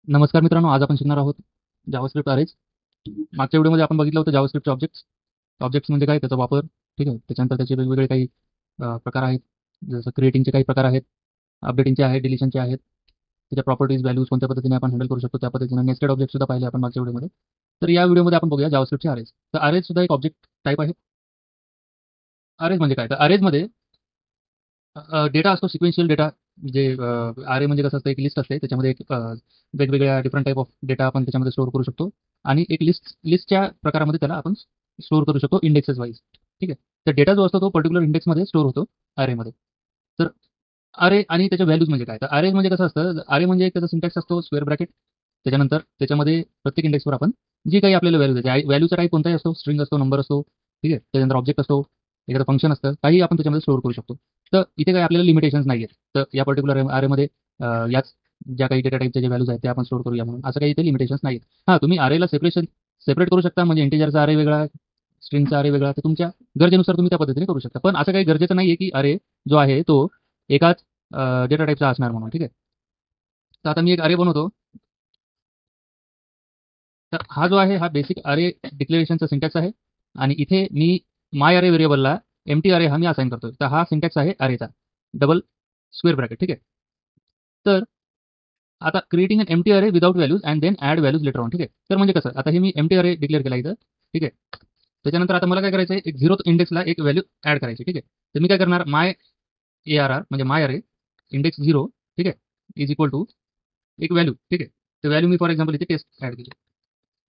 नमस्कार मित्रांनो, आज आपण शिकणार आहोत जावास्क्रिप्ट अरेज. मागच्या व्हिडिओमध्ये आपण बघितलं होतं जावास्क्रिप्टचे ऑब्जेक्ट्स. ऑब्जेक्ट्स म्हणजे काय, त्याचा वापर. ठीक आहे. त्याच्यानंतर त्याचे वेगवेगळे काही प्रकार आहेत. जसं क्रिएटिंगचे काही प्रकार आहेत, अपडेटिंगचे आहेत, डिलिशनचे आहेत. त्याच्या प्रॉपर्टीज, व्हॅल्यूज कोणत्या पद्धतीने आपण हँडल करू शकतो त्या पद्धतीने नेस्टेड ऑब्जेक्ट सुद्धा पाहिले आपण मागच्या व्हिडिओमध्ये. तर या व्हिडिओमध्ये आपण बघूया जावास्क्रिप्टचे अरेज. तर अरेज सुद्धा एक ऑब्जेक्ट टाईप आहे. अरेज म्हणजे काय, तर अरेजमध्ये डेटा असतो, सिक्वेन्शियल डेटा. जे आरे म्हणजे कसं असतं, एक लिस्ट असते त्याच्यामध्ये एक वेगवेगळ्या डिफरंट टाईप ऑफ डेटा आपण त्याच्यामध्ये स्टोअर करू शकतो. आणि एक लिस्टच्या प्रकारामध्ये त्याला आपण स्टोअर करू शकतो इंडेक्सेस वाईज. ठीक आहे. तर डेटा जो असतो तो पर्टिक्युलर इंडेक्समध्ये स्टोअर होतो अरेमध्ये. तर अरे आणि त्याच्या व्हॅल्यूज म्हणजे काय, तर अरे म्हणजे कसं असतं, अरे म्हणजे एक त्याचा सिंटॅक्स असतो स्क्वेअर ब्रॅकेट. त्याच्यानंतर त्याच्यामध्ये प्रत्येक इंडेक्सवर आपण जी काही आपल्याला व्हॅल्यू द्यायची, व्हॅल्यूचा टाईप कोणताही असतो, स्ट्रिंग असतो, नंबर असतो. ठीक आहे. त्याच्यानंतर ऑब्जेक्ट असतो, एखादं फंक्शन असतं, काही आपण त्याच्यामध्ये स्टोअर करू शकतो. तर इथे काही आपल्याला लिमिटेशन्स नाही आहेत. तर या पर्टिक्युलर अरेमध्ये याच ज्या काही डेटा टाईपच्या जे व्हॅल्यूज आहेत ते आपण स्टोअर करूया म्हणून असं काही इथे लिमिटेशन्स नाही आहेत. हां, तुम्ही अरेला सेपरेट करू शकता, म्हणजे इंटिजरचा अरे वेगळा, स्ट्रिंगचा अरे वेगळा. तर तुमच्या गरजेनुसार तुम्ही त्या पद्धतीने करू शकता. पण असं काही गरजेचं नाही आहे की अरे जो आहे तो एकाच डेटा टाईपचा असणार म्हणून. ठीक आहे. तर आता मी एक अरे बनवतो. तर हा जो आहे हा बेसिक अरे डिक्लेरेशनचा सिंटॅक्स आहे. आणि इथे मी माय अरे व्हेरिएबलला एम्प्टी अरे हा मी असाइन करतोय. तर हा सिंटॅक्स आहे अरेचा, डबल स्क्वेअर ब्रॅकेट. ठीक आहे. तर आता creating an empty array without values and then add values later on. ठीक आहे. तर म्हणजे कसं, आता हे मी एम्प्टी अरे डिक्लेअर केला इथं. ठीक आहे. त्याच्यानंतर आता मला काय करायचं आहे, एक 0th इंडेक्सला एक व्हॅल्यू ॲड करायची. ठीक आहे. तर मी काय करणार, माय ए आर आर म्हणजे माय अरे इंडेक्स 0. ठीक आहे, इज इक्वल टू एक व्हॅल्यू. ठीक आहे. तर व्हॅल्यू मी फॉर एक्झाम्पल इथे टेस्ट ॲड केली.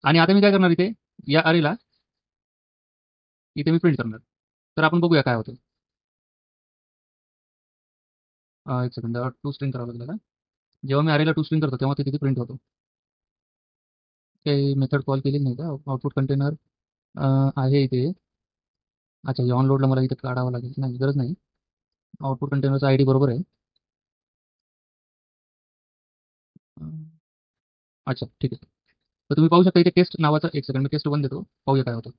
आणि आता मी काय करणार इथे, या अरेला इथे मी प्रिंट करणार. तर आपण बघूया काय होतं. एक सेकंड, टू स्ट्रिंग करावं लागेल का. जेव्हा मी अरेला टू स्ट्रिंग करतो तेव्हा ते तिथे प्रिंट होतो. काही मेथड कॉल केली नाही का, आउटपुट कंटेनर आहे इथे. अच्छा, हे ऑनलोडला मला इथे काढावं लागेल, नाही गरज नाही. आउटपुट कंटेनरचा आय डी बरोबर आहे. अं, अच्छा ठीक आहे. तर तुम्ही पाहू शकता इथे टेस्ट नावाचा, एक सेकंड मी टेस्ट वन देतो, पाहूया काय होतं.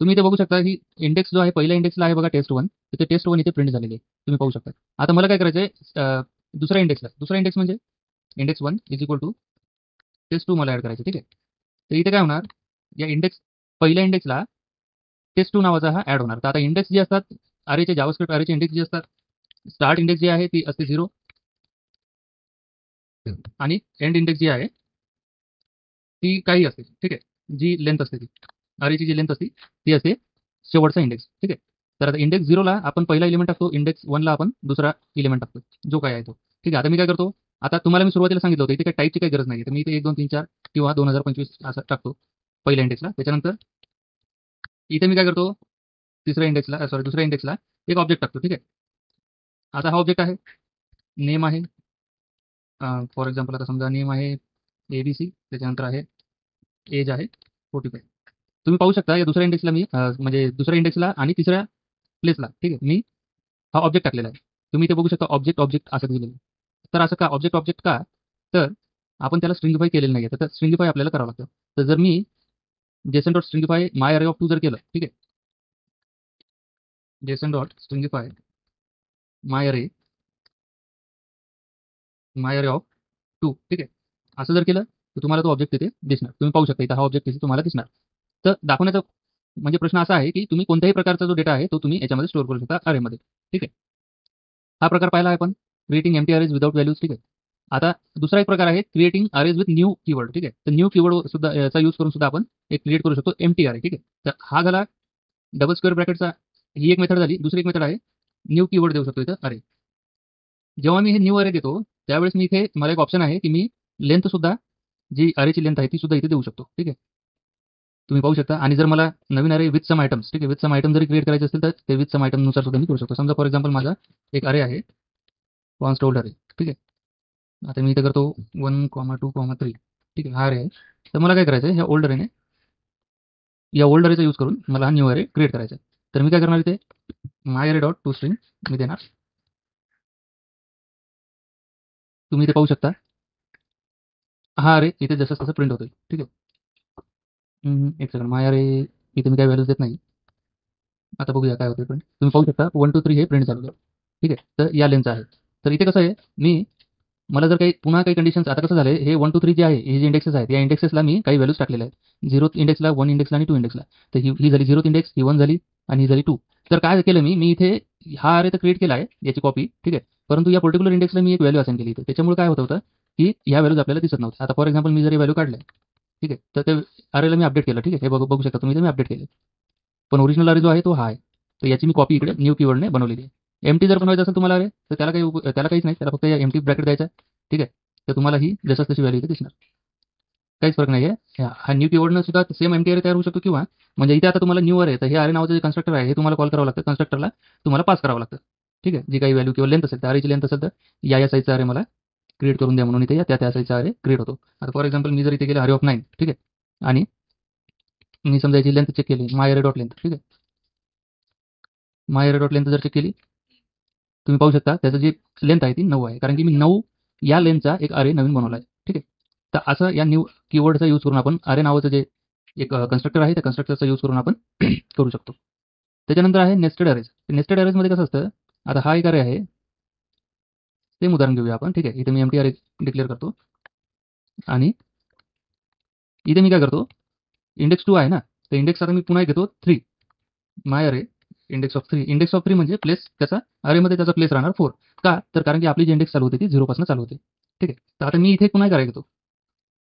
तुम्ही इथे बघू शकता की इंडेक्स जो आहे पहिल्या इंडेक्सला आहे बघा टेस्ट वन. तर ते टेस्ट वन इथे प्रिंट झालेले आहे, तुम्ही पाहू शकता. आता मला काय करायचं आहे, दुसरा इंडेक्स म्हणजे index one is equal to test two मला ॲड करायचं. ठीक आहे. तर इथे काय होणार, या पहिल्या इंडेक्सला टेस्ट टू नावाचा हा ॲड होणार. तर आता इंडेक्स जे असतात अरेचे, जावास्क्रिप्ट अरेचे इंडेक्स जे असतात, स्टार्ट इंडेक्स जी आहे ती असते 0. आणि एंड इंडेक्स जी आहे ती काही असते. ठीक आहे. जी लेंथ असते ती, अरेची जी लेंथ असते ती असते शेवटचा इंडेक्स. ठीक आहे. तर आता इंडेक्स 0ला आपण पहिला एलिमेंट टाकतो, इंडेक्स 1ला आपण दुसरा एलिमेंट टाकतो, जो काय आहे तो. ठीक आहे. आता मी काय करतो, आता तुम्हाला मी सुरुवातीला सांगितलं होतं इथे काही टाईपची काही गरज नाही. तर मी इथे 1 2 3 4 किंवा 2025 असं टाकतो पहिल्या इंडेक्सला. त्याच्यानंतर इथे मी काय करतो, दुसऱ्या इंडेक्सला एक ऑब्जेक्ट टाकतो. ठीक आहे. आता हा ऑब्जेक्ट आहे, नेम आहे. फॉर एक्झाम्पल आता समजा नेम आहे ABC. त्याच्यानंतर आहे एज आहे 45. तुम्ही पाहू शकता या दुसऱ्या इंडेक्सला मी म्हणजे दुसऱ्या इंडेक्सला आणि तिसऱ्या प्लेसला, ठीक आहे, मी हा ऑब्जेक्ट टाकलेला आहे. तुम्ही इथे बघू शकता ऑब्जेक्ट ऑब्जेक्ट असं दिलेलं आहे. तर असं का ऑब्जेक्ट ऑब्जेक्ट का, तर आपण त्याला स्ट्रिंगिफाय केलेलं नाही आहे. तर स्ट्रिंगिफाय आपल्याला करावं लागतं. तर जर मी जेसन डॉट स्ट्रिंगिफाय माय अरे ऑफ टू जर केलं, ठीक आहे, जेसन डॉट स्ट्रिंगिफाय माय अरे ऑफ टू. ठीक आहे. असं जर केलं तर तुम्हाला तो ऑब्जेक्ट तिथे दिसणार. तुम्ही पाहू शकता इथं हा ऑब्जेक्ट तिथे तुम्हाला दिसणार. तर दाखवण्याचा म्हणजे प्रश्न असा आहे की तुम्ही कोणत्याही प्रकारचा जो डेटा आहे तो तुम्ही याच्यामध्ये स्टोअर करू शकता अरेमध्ये. ठीक आहे. हा प्रकार पाहिला आहे आपण, creating empty arrays without values. ठीक आहे. आता दुसरा एक प्रकार आहे creating arrays with new keyword. ठीक आहे. तर न्यू कीवर्ड सुद्धा याचा यूज करून सुद्धा आपण एक क्रिएट करू शकतो एम्प्टी अरे. ठीक आहे. तर हा झाला डबल स्क्वेअर ब्रॅकेटचा, ही एक मेथड झाली. दुसरी एक मेथड आहे न्यू कीवर्ड देऊ शकतो इथं अरे. जेव्हा मी हे न्यू अरे देतो त्यावेळेस मी इथे मला एक ऑप्शन आहे की मी लेंथ सुद्धा, जी अरेची लेंथ आहे ती सुद्धा इथे देऊ शकतो. ठीक आहे. तुम्ही पाहू शकता. आणि जर मला नवीन अरे विथ सम आयटम्स, ठीक आहे, विथ सम आयटम जरी क्रिएट करायचे असतील तर ते विथ सम आयटमनुसार सुद्धा मी करू शकतो. समजा फॉर एक्झाम्पल माझा एक अरे आहे, कॉन्स्ट ओल्ड अरे. ठीक आहे. आता मी इथे करतो 1 2 3. ठीक आहे, हा अरे आहे. तर मला काय करायचं आहे, ह्या ओल्ड अरेने, या ओल्ड अरेचा यूज करून मला हा न्यू अरे क्रिएट करायचा आहे. तर मी काय करणार इथे, माय अरे डॉट टू स्ट्रिंग मी देणार. तुम्ही इथे पाहू शकता हा अरे इथे जसं तसं प्रिंट होतोय. ठीक आहे. एक सेकंड, माय अरे इथे मी काय व्हॅल्यूज देत नाही. आता बघूया काय होतं प्रिंट. तुम्ही पाहू शकता 1 2 3 हे प्रिंट झालेलं आहे. ठीक आहे. तर या लेनचं आहे. तर इथे कसं आहे, मी मला जर काही पुन्हा काही कंडिशन्स, आता कसं झालंय, हे 1 2 3 जे आहे, हे जे इंडेक्सेस आहेत, या इंडेक्सेसला मी काही व्हॅल्यूज टाकलेल्या आहेत. 0 इंडेक्सला, 1 इंडेक्सला आणि 2 इंडेक्सला. तर ही झाली 0th इंडेक्स, ही 1 झाली आणि ही झाली 2. तर काय केलं मी इथे हा अरे तर क्रिएट केला आहे, याची कॉपी, ठीक आहे. परंतु या पर्टिक्युलर इंडेक्सला मी एक व्हॅल्यू असाइन केली इथे. त्याच्यामुळे काय होत होतं, की ह्या व्हॅल्यूज आपल्याला दिसत नव्हत्या. आता फॉर एक्झाम्पल मी जर व्हॅल्यू काढल्या, ठीक आहे, तर ते अरेला मी अपडेट केलं, ठीक आहे. हे बघू शकता तुम्ही, मी अपडेट केलं. पण ओरिजिनल अरे जो आहे तो हा आहे. तर याची मी कॉपी इकडे न्यू कीवर्डने बनवलेली आहे. एमटी जर बनवायचं असेल तुम्हाला अरे, तर त्याला काहीच नाही, त्याला फक्त या एमटी ब्रॅकेट द्यायचा, ठीक आहे. तर तुम्हाला ही जसंच तशी व्हॅल्यू इथे दिसणार, काहीच फरक नाही आहे. हा न्यू कीवर्डनं सुद्धा सेम एमटी अरे तयार होऊ शकतो, किंवा म्हणजे इथे आता तुम्हाला न्यू अरे, तर हे अरे नावाचं जे कन्स्ट्रक्टर आहे, हे तुम्हाला कॉल करावं लागतं. कन्स्ट्रक्टरला तुम्हाला पास करावं लागतं, ठीक आहे. जी काही व्हॅल्यू किंवा लेंथ असेल, त्या अरेची लेंथ असेल, तर या साईजचा अरे मला क्रिएट करून द्या म्हणून इथे त्या साईजचा अरे क्रिएट होतो. आता फॉर एक्झाम्पल मी जर इथे केलं अरे ऑफ 9, ठीक आहे, आणि मी समजा याची लेंथ चेक केली, माय अरे डॉट लेंथ, ठीक आहे. माय अरे डॉट लेंथ जर चेक केली, तुम्ही पाहू शकता त्याचं जी लेंथ आहे ती 9 आहे, कारण की मी 9 या लेंथचा एक अरे नवीन बनवला आहे, ठीक आहे. तर असं या न्यू कीवर्डचा यूज करून आपण अरे नावाचं जे एक कन्स्ट्रक्टर आहे, त्या कन्स्ट्रक्टरचा यूज करून आपण करू शकतो. त्याच्यानंतर आहे नेस्टेड अरेज. नेस्टेड अरेजमध्ये कसं असतं, आता हा एक अरे आहे, सेम उदाहरण घेऊया आपण, ठीक आहे. इथे मी एमटी अरे डिक्लेअर करतो आणि इथे मी काय करतो, इंडेक्स 2 आहे ना, तर इंडेक्स आता मी पुन्हा घेतो 3, माय अरे इंडेक्स ऑफ 3. इंडेक्स ऑफ 3 म्हणजे प्लेस त्याचा अरेमध्ये त्याचा प्लेस राहणार 4. का? तर कारण की आपली जी इंडेक्स चालू होते ती 0 पासून चालू होते, ठीक आहे. तर आता मी इथे पुन्हा एक अरे घेतो,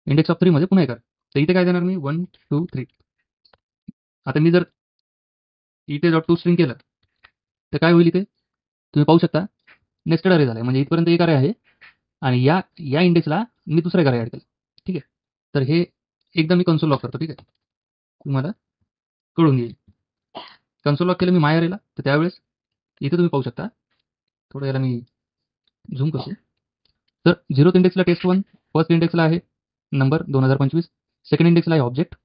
इंडेक्स ऑफ 3 मध्ये पुन्हा एक अरे. तर इथे काय देणार मी, 1 2 3. आता मी जर इथे डॉट टू स्ट्रिंग केलं, तर काय होईल इथे तुम्ही पाहू शकता, नेस्टेड अरे झालाय. म्हणजे इथपर्यंत एक अरे आहे आणि या इंडेक्सला मी दुसरा एक अरे ॲड केला, ठीक आहे. तर हे एकदा मी कन्सोल लॉक करतो, ठीक आहे, तुम्हाला कळून येईल. कन्सोल लॉक केलं मी माय अरेला, तर त्यावेळेस इथे तुम्ही पाहू शकता, थोडं याला मी झूम करतो. तर 0th इंडेक्सला टेस्ट1, फर्स्ट इंडेक्सला आहे नंबर 2025, सेकंड इंडेक्सला आहे ऑब्जेक्ट,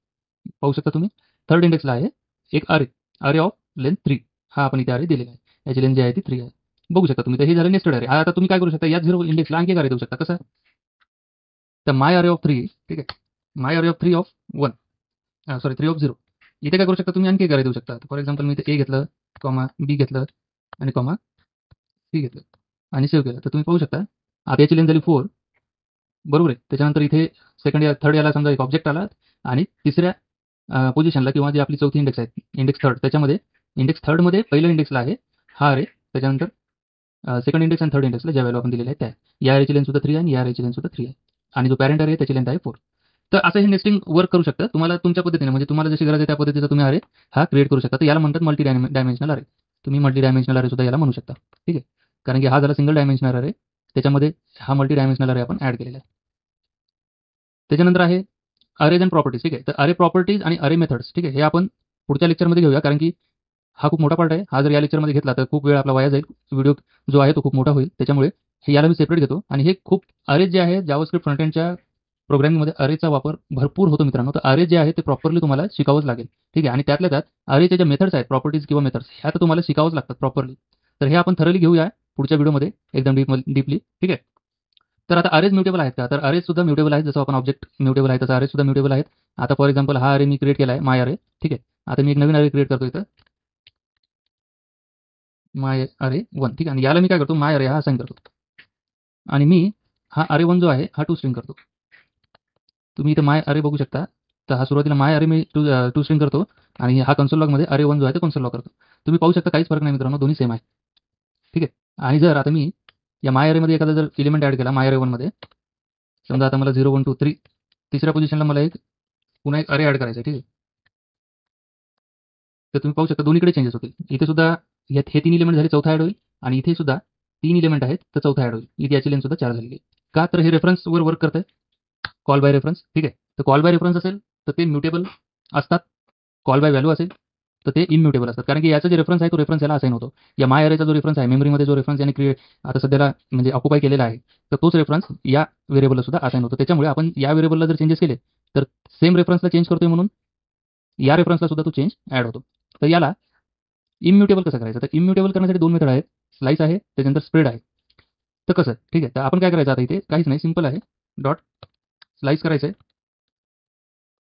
पाहू शकता तुम्ही. थर्ड इंडेक्सला आहे एक अरे, अरे ऑफ लेंथ 3. हा आपण इथे अरे दिलेला आहे, याची लेंथ जी आहे ती 3 आहे, बघू शकता तुम्ही. तर हे झालं नेस्टेड अरे. आता तुम्ही काय करू शकता, या 0 इंडेक्सला आणखी एक अरे देऊ शकता. कसं, तर माय अरे ऑफ 3, ठीक आहे, माय अरे ऑफ 3 ऑफ 1, सॉरी 3 ऑफ 0. इथे काय करू शकता तुम्ही, आणखी एक अरे देऊ शकता. फॉर एक्झाम्पल मी इथे ए घेतलं, कॉमा बी घेतलं आणि कॉमा सी घेतलं आणि सेव्ह केलं. तर तुम्ही पाहू शकता आता याची लेंथ झाली 4, बरोबर आहे. त्याच्यानंतर इथे थर्ड याला समजा एक ऑब्जेक्ट आला आणि तिसऱ्या पोझिशनला किंवा जी आपली चौथी इंडेक्स आहे, इंडेक्स थर्ड, त्याच्यामध्ये इंडेक्स थर्डमध्ये पहिल्या इंडेक्सला आहे हा अरे, त्याच्यानंतर सेकंड इंडेक्स आणि थर्ड इंडेक्सला ज्या व्हॅल्यू आपण दिलेल्या आहेत त्या. या अरेची लेंथ सुद्धा 3 आहे आणि या अरेची लेंथ सुद्धा 3 आहे आणि जो पॅरेंट अरे आहे त्याची लेंथ आहे 4. तर असं हे नेस्टिंग वर्क करू शकतं. तुम्हाला तुमच्या पद्धतीने, म्हणजे तुम्हाला जशी गरज आहे त्या पद्धतीचा तुम्ही अरे हा क्रिएट करू शकता. तर याला म्हणतात मल्टी डायमेन्शनल अरे. तुम्ही मल्टी डायमेन्शनल अरे सुद्धा याला म्हणू शकता, ठीक आहे. कारण की हा झाला सिंगल डायमेन्शनल अरे, त्याच्यामध्ये हा मल्टी डायमेन्शनल अरे आपण ॲड केलेला आहे. त्याच्यानंतर आहे अरेज अँड प्रॉपर्टीज, ठीक आहे. तर अरे प्रॉपर्टीज आणि अरे मेथड्स, ठीक आहे, हे आपण पुढच्या लेक्चरमध्ये घेऊया, कारण की हा खूप मोठा पार्ट आहे. हा जर या लेक्चरमध्ये घेतला तर खूप वेळ आपला वाया जाईल. व्हिडिओ जो आहे तो खूप मोठा होईल. त्याच्यामुळे हे याला मी सेपरेट घेतो आणि हे खूप अरेज जे आहे जावास्क्रिप्ट फ्रंटएंडच्या प्रोग्रामिंगमध्ये अरेचा वापर भरपूर होतो मित्रांनो. तर अरे जे आहे ते प्रॉपरली तुम्हाला शिकावंच लागेल, ठीक आहे. आणि त्यातल्या त्यात अरेचे जे मेथड्स आहेत, प्रॉपर्टीज किंवा मेथड्स, ह्या तर तुम्हाला शिकावंच लागतात प्रॉपरली. तर हे आपण थरली घेऊया पुढच्या व्हिडिओमध्ये एकदम डीपली, ठीक आहे. तर आता अरेज म्युटेबल आहेत का, तर अरेज सुद्धा म्युटेबल आहेत. जसं आपण ऑब्जेक्ट म्युटेबल आहे तसं अरेज सुद्धा म्युटेबल आहेत. आता फॉर एक्झाम्पल हा अरे मी क्रिएट केला आहे, माय अरे, ठीक आहे. आता मी एक नवीन अरे क्रिएट करतो इथं, माय अरे 1, ठीक आहे. आणि याला मी काय करतो, माय अरे हा असाइन करतो आणि मी हा अरे 1 जो आहे हा टू स्ट्रिंग करतो. तुम्ही इथे माय अरे बघू शकता. तर हा सुरुवातीला माय अरे मी टू स्ट्रिंग करतो आणि हा कन्सोल लॉगमध्ये अरे 1 जो आहे तो कन्सोल लॉग करतो. तुम्ही पाहू शकता काहीच फरक नाही मित्रांनो, दोन्ही सेम आहे, ठीक आहे. आणि जर आता मी या माय अरेमध्ये एखादा जर एलिमेंट ॲड केला माय अरे 1 मध्ये, समजा आता मला 0 1 2 3 तिसऱ्या पोझिशनला मला पुन्हा एक अरे ॲड करायचा आहे, ठीक आहे. तर तुम्ही पाहू शकता दोन्हीकडे चेंजेस होतील. इथे सुद्धा हे 3 एलिमेंट झाले, चौथा ॲड होईल आणि इथे सुद्धा 3 एलिमेंट आहेत तर चौथा ॲड होईल. इथे याची लेंथ सुद्धा 4 झालेली आहे. का, तर हे रेफरन्सवर वर्क करतंय, कॉल बाय रेफरन्स, ठीक आहे. तर कॉल बाय रेफरन्स असेल तर ते म्युटेबल असतात, कॉल बाय व्हॅल्यू असेल तर ते इम्युटेबल असतात. कारण की याचा जे रेफरन्स आहे तो रेफरन्स याला असाइन होतो. या माय अरेचा जो रेफरन्स आहे, मेमरीमध्ये जो रेफरन्स याने आता सध्याला म्हणजे ऑक्युपाय केलेला आहे, तर तोच रेफरन्स या व्हेरिएबलला सुद्धा असाइन होतो. त्याच्यामुळे आपण या व्हेरिएबलला जर चेंजेस केले तर सेम रेफरन्सला चेंज करतोय म्हणून या रेफरन्सला सुद्धा तो चेंज ॲड होतो. तर याला इम्युटेबल कसं करायचं, तर इम्युटेबल करण्यासाठी 2 मेथड आहेत, स्लाइस आहे, त्याच्यानंतर स्प्रेड आहे. तर कसं, ठीक आहे. तर आपण काय करायचं आता इथे काहीच नाही, सिंपल आहे, डॉट स्लाइस करायचं आहे.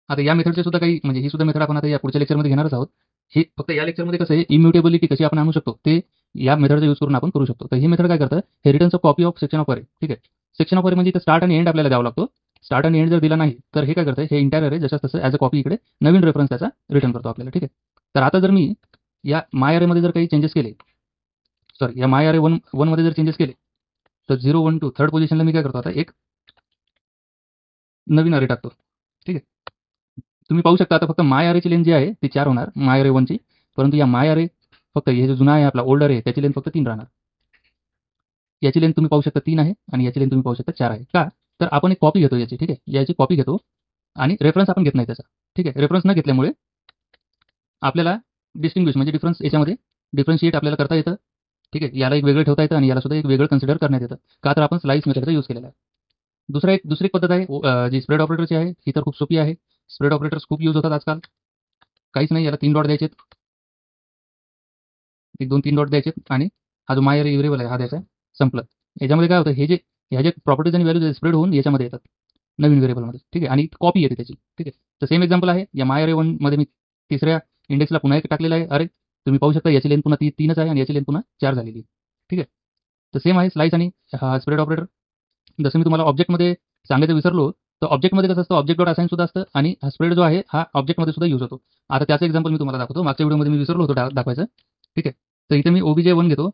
आता या मेथडचे सुद्धा काही, म्हणजे ही सुद्धा मेथड आपण आता या पुढच्या लेक्चरमध्ये घेणारच आहोत. हे फक्त या लेक्चरमध्ये कसं आहे, इम्युटेबिलिटी कशी आपण आणू शकतो ते या मेथडचा यूज करून आपण करू शकतो. तर ही मेथड काय करतं, हे returns a copy of section of अरे, ठीक आहे. सेक्शन ऑफ अरे म्हणजे इथं स्टार्ट आणि एंड आपल्याला द्यावा लागतो. स्टार्ट आणि एंड जर दिला नाही तर हे काय करतं, हे इंटायर अरे जसं तसं ॲज अ कॉपी इकडे नवीन रेफरन्स त्याचा रिटर्न करतो आपल्याला. ठीक आहे. तर आता जर मी या माय अरेमध्ये जर काही चेंजेस केले, सॉरी या माय अरे मध्ये जर चेंजेस केले, तर 0, 1, 2 थर्ड पोझिशनला मी काय करतो, आता एक नवीन अरे टाकतो. ठीक आहे. तुम्ही पाहू शकता आता फक्त माय अरेची लेंथ जी आहे ती 4 होणार माय अरे 1ची, परंतु या माय अरे फक्त हे जो जुना आहे आपला ओल्ड अरे त्याची लेंथ फक्त 3 राहणार. याची लेंथ तुम्ही पाहू शकता 3 आहे आणि याची लेंथ तुम्ही पाहू शकता 4 आहे. का? तर आपण एक कॉपी घेतो याची. ठीक आहे. याची कॉपी घेतो आणि रेफरन्स आपण घेत नाही त्याचा. ठीक आहे. रेफरन्स न घेतल्यामुळे आपल्याला डिस्टिंग्विश म्हणजे डिफरन्स याच्यामध्ये डिफरन्शिएट आपल्याला करता येतं. ठीक आहे. याला एक वेगळं ठेवता येतं आणि याला सुद्धा एक वेगळं कन्सिडर करण्यात येतं. का? तर आपण स्लाइस मेथडचा यूज केलेला आहे. दुसरी एक पद्धत आहे जी स्प्रेड ऑपरेटरची आहे. ही तर खूप सोपी आहे. स्प्रेड ऑपरेटर्स खूप यूज होतात आजकाल. काहीच नाही, याला 3 डॉट द्यायचे. 1, 2, 3 डॉट द्यायचे आणि हा जो माय व्हेरिएबल आहे हा द्यायचा. संपलं. याच्यामध्ये काय होतं, ह्या जे प्रॉपर्टीज आणि व्हॅल्यूज स्प्रेड होऊन याच्यामध्ये येतात नवीन व्हेरिएबलमध्ये. ठीक आहे. आणि कॉपी येते त्याची. ठीक आहे. तर सेम एक्झाम्पल आहे. या माय अरे 1 मध्ये मी तिसऱ्या इंडेक्सला पुन्हा एक टाकलेला आहे अरे. तुम्ही पाहू शकता याची लेंथ पुन्हा 3च आहे आणि याची लेंथ पुन्हा 4 झालेली आहे. ठीक आहे. तर सेम आहे स्लाइस आणि हा स्प्रेड ऑपरेटर. जसं मी तुम्हाला ऑब्जेक्टमध्ये सांगायचं विसरलो, तर ऑब्जेक्टमध्ये कसं असतं, ऑब्जेक्ट डॉट असाइन सुद्धा असतं आणि हा स्प्रेड जो आहे हा ऑब्जेक्टमध्ये सुद्धा यूज होतो. आता त्याचं एक्झाम्पल मी तुम्हाला दाखवतो. मागच्या व्हिडिओमध्ये मी विसरलो होतो दाखवायचं. ठीक आहे. तर इथे मी OBJ1 घेतो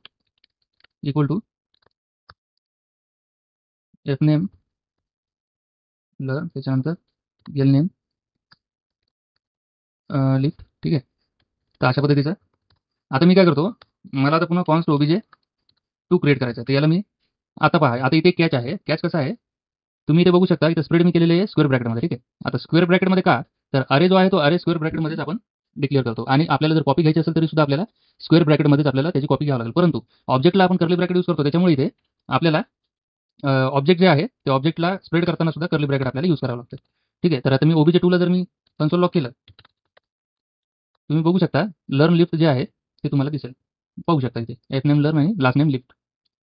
इक्वल टू fname लर्न त्याच्यानंतर lname लिफ्ट. ठीक आहे. तर अशा पद्धतीचं आता मी काय करतो, मला आता पुन्हा कॉन्स्ट OBJ2 क्रिएट करायचं. तर याला मी आता पहा, आता इथे कॅच आहे. कॅच कसं आहे, तुम्ही इथे बघू शकता इथे स्प्रेड मी केलेले आहे स्क्वेअर ब्रॅकेटमध्ये. ठीक आहे. आता स्क्वेअर ब्रॅकेटमध्ये का, तर अरे जो आहे तो अरे स्क्वेअर ब्रॅकेटमध्येच आपण डिक्लेअर करतो आणि आपल्याला जर कॉपी घ्यायची असेल तरी सुद्धा आपल्याला स्क्वेअर ब्रॅकेटमध्येच आपल्याला त्याची कॉपी घ्यावी लागेल. परंतु ऑब्जेक्टला आपण कर्ली ब्रॅकेट यूज करतो, त्याच्यामुळे इथे आपल्याला ऑब्जेक्ट जे आहे त्या ऑब्जेक्टला स्प्रेड करताना सुद्धा कर्ली ब्रॅकेट आपल्याला यूज करावं लागतं. ठीक आहे. तर आता मी OBJ2 ला जर मी कन्सोल लॉक केलं, तुम्ही बघू शकता लर्न लिफ्ट जे आहे ते तुम्हाला दिसेल. पाहू शकता इथे fname लर्न आणि लास्ट नेम लिफ्ट.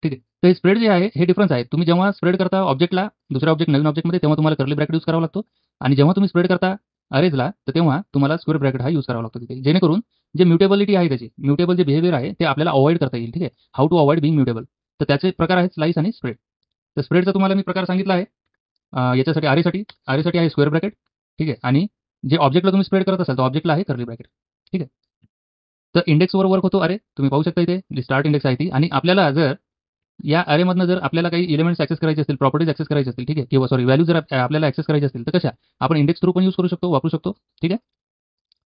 ठीक आहे. तर हे स्प्रेड जे आहे हे डिफरन्स आहे. तुम्ही जेव्हा स्प्रेड करता ऑब्जेक्टला दुसऱ्या ऑब्जेक्ट नवीन ऑब्जेक्टमध्ये, तेव्हा तुम्हाला कर्ली ब्रॅकेट यूज करावा लागतो आणि जेव्हा तुम्ही स्प्रेड करता अरेजला, तर तेव्हा तुम्हाला स्क्वेअर ब्रॅकेट हा यूज करावा लागतो तिथे, जेणेकरून जे म्युटेबिलिटी आहे त्याची म्युटेबल जे बिहेवियर आहे ते आपल्याला अवॉइड करता येईल. ठीक आहे. How to avoid being mutable. तर त्याचे प्रकार आहेत स्लाइस आणि स्प्रेड. तर स्प्रेडचा तुम्हाला मी प्रकार सांगितला आहे. याच्यासाठी आरेसाठी आहे स्क्वेअर ब्रॅकेट. ठीक आहे. आणि जे ऑब्जेक्टला तुम्ही स्प्रेड करत असाल तर ऑब्जेक्टला आहे कर्ली ब्रॅकेट. ठीक आहे. तर इंडेक्सवर वर्क होतो अरे. तुम्ही पाहू शकता इथे जी स्टार्ट इंडेक्स आहे ती, आणि आपल्याला जर या अरेमधनं जर आपल्याला काही एलिमेंट्स ॲक्सेस करायचे असतील, प्रॉपर्टीज ॲक्सेस करायचे असतील, ठीक आहे, किंवा सॉरी व्हॅल्यू जर आपल्याला ॲक्सेस करायचे असतील, तर कशा आपण इंडेक्स थ्रू पण यूज करू शकतो, वापरू शकतो. ठीक आहे.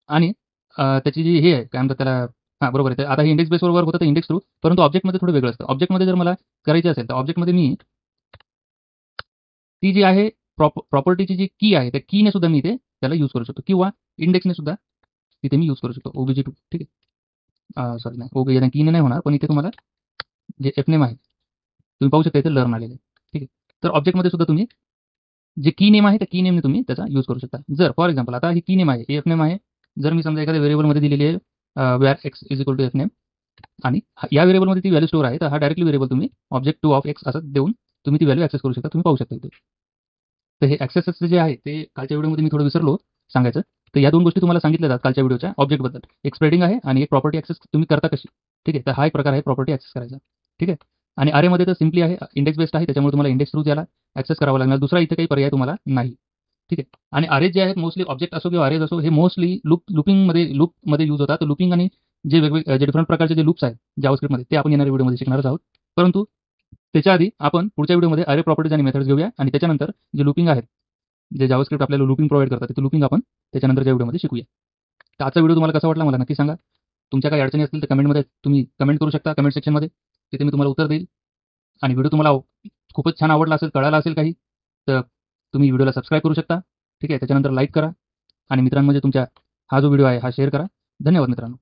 आणि त्याची जी हे आहे काय म्हणतात त्याला, हां बरोबर आहे. तर आता हे इंडेक्स बेसवर वर्क होतं तर इंडेक्स थ्रू, परंतु ऑब्जेक्टमध्ये थोडं वेगळं असतं. ऑब्जेक्टमध्ये जर मला करायचे असेल तर ऑब्जेक्टमध्ये मी ती जी आहे प्रॉपर्टीची जी की आहे त्या कीने सुद्धा मी इथे त्याला यूज करू शकतो, किंवा इंडेक्सने सुद्धा तिथे मी यूज करू शकतो OBJ2. ठीक आहे. सॉरी नाही OBJ कीने नाही होणार, पण इथे तुम्हाला जे fname आहे तुम्ही पाहू शकता इथे लर्न आलेलं आहे. ठीक आहे. तर ऑब्जेक्टमध्ये सुद्धा तुम्ही जे की नेम आहे त्या की नेमने तुम्ही त्याचा यूज करू शकता. जर फॉर एक्झाम्पल आता ही की नेम आहे, fname आहे. जर मी समजा एखाद्या व्हेरिएबलमध्ये दिलेली आहे where x is equal to fname आणि या व्हेरिएबलमध्ये ती व्हॅल्यू स्टोअर आहे, तर हा डायरेक्टली व्हेरिएबल तुम्ही ऑब्जेक्ट टू ऑफ x असं देऊन तुम्ही ती व्हॅल्यू ॲक्सेस करू शकता. तुम्ही पाहू शकता इथे. तर हे ॲक्सेसचं जे आहे ते कालच्या व्हिडिओमध्ये मी थोडं विसरलो सांगायचं. तर या 2 गोष्टी तुम्हाला सांगितल्या जातात कालच्या व्हिडिओच्या ऑब्जेक्टबद्दल. एक स्प्रेडिंग आहे आणि एक प्रॉपर्टी ॲक्सेस तुम्ही करता कशी. ठीक आहे. तर हा एक प्रकार आहे प्रॉपर्टी ॲक्सेस करायचा. ठीक आहे. आणि अरेमध्ये तर सिम्पली आहे इंडेक्स बेस्ड आहे, त्याच्यामुळे तुम्हाला इंडेक्स थ्रू त्याला ॲक्सेस करावा लागणार. दुसरा इथे काही पर्याय तुम्हाला नाही. ठीक आहे. आणि अरेज जे आहेत मोस्टली ऑब्जेक्ट असो किंवा अरेज असो, हे मोस्टली लूपमध्ये यूज होतात. तर लूपिंग आणि जे जे डिफरंट प्रकारचे जे लूप्स आहेत जावास्क्रिप्टमध्ये ते आपण येणाऱ्या व्हिडिओमध्ये शिकणारच आहोत. परंतु त्याच्या आधी आपण पुढच्या व्हिडिओमध्ये अरे प्रॉपर्टीज आणि मेथड्स घेऊया आणि त्याच्यानंतर जे लूपिंग आहेत, जे जावास्क्रिप्ट आपल्याला लूपिंग प्रोव्हाइड करतात, ते लूपिंग आपण त्याच्यानंतरच्या व्हिडिओमध्ये शिकूया. तर आजचा व्हिडिओ तुम्हाला कसा वाटला मला नक्की सांगा. तुमच्या काही अडचणी असतील तर कमेंटमध्ये तुम्ही कमेंट करू शकता, कमेंट सेक्शनमध्ये. तिथे मी तुम्हाला उत्तर देईल. आणि व्हिडिओ तुम्हाला खूपच छान आवडला असेल, कळाला असेल काही, तर तुम्ही व्हिडिओला सबस्क्राईब करू शकता. ठीक आहे. त्याच्यानंतर लाईक करा आणि मित्रांमध्ये तुमच्या हा जो व्हिडिओ आहे हा शेअर करा. धन्यवाद मित्रांनो.